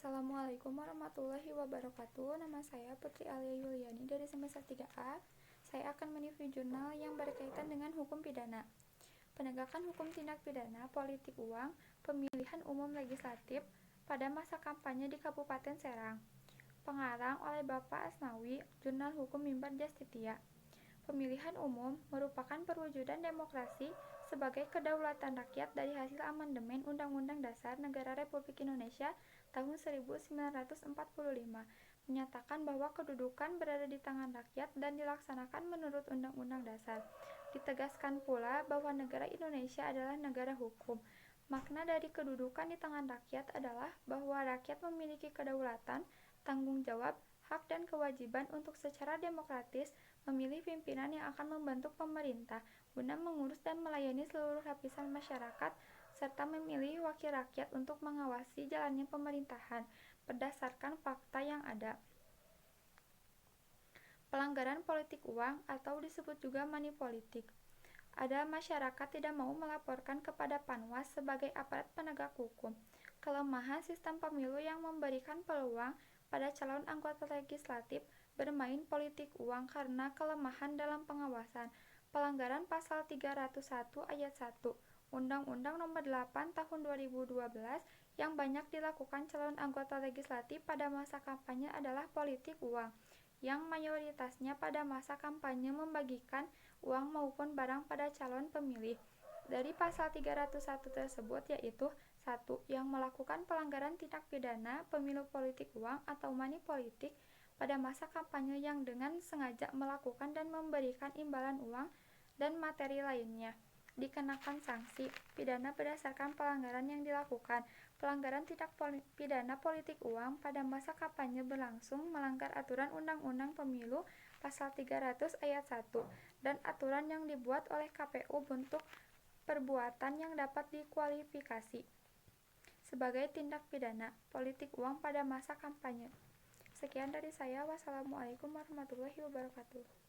Assalamualaikum warahmatullahi wabarakatuh. Nama saya Putri Alia Yuliani dari semester 3A. Saya akan mereview jurnal yang berkaitan dengan hukum pidana. Penegakan hukum tindak pidana politik uang, pemilihan umum legislatif pada masa kampanye di Kabupaten Serang. Pengarang oleh Bapak Asnawi, Jurnal Hukum Mimbar Jastitia. Pemilihan umum merupakan perwujudan demokrasi sebagai kedaulatan rakyat dari hasil amandemen Undang-Undang Dasar Negara Republik Indonesia tahun 1945, menyatakan bahwa kedudukan berada di tangan rakyat dan dilaksanakan menurut Undang-Undang Dasar. Ditegaskan pula bahwa negara Indonesia adalah negara hukum. Makna dari kedudukan di tangan rakyat adalah bahwa rakyat memiliki kedaulatan, tanggung jawab, hak dan kewajiban untuk secara demokratis memilih pimpinan yang akan membentuk pemerintah guna mengurus dan melayani seluruh lapisan masyarakat serta memilih wakil rakyat untuk mengawasi jalannya pemerintahan berdasarkan fakta yang ada. Pelanggaran politik uang atau disebut juga money politik. Ada masyarakat tidak mau melaporkan kepada Panwas sebagai aparat penegak hukum. Kelemahan sistem pemilu yang memberikan peluang pada calon anggota legislatif bermain politik uang karena kelemahan dalam pengawasan. Pelanggaran pasal 301 ayat 1 Undang-Undang Nomor 8 Tahun 2012 yang banyak dilakukan calon anggota legislatif pada masa kampanye adalah politik uang, yang mayoritasnya pada masa kampanye membagikan uang maupun barang pada calon pemilih. Dari pasal 301 tersebut yaitu 1. Yang melakukan pelanggaran tindak pidana pemilu politik uang atau money politik pada masa kampanye yang dengan sengaja melakukan dan memberikan imbalan uang dan materi lainnya, dikenakan sanksi pidana berdasarkan pelanggaran yang dilakukan. Pelanggaran tindak pidana politik uang pada masa kampanye berlangsung melanggar aturan Undang-Undang Pemilu pasal 300 ayat 1 dan aturan yang dibuat oleh KPU bentuk perbuatan yang dapat dikualifikasi sebagai tindak pidana politik uang pada masa kampanye. Sekian dari saya. Wassalamualaikum warahmatullahi wabarakatuh.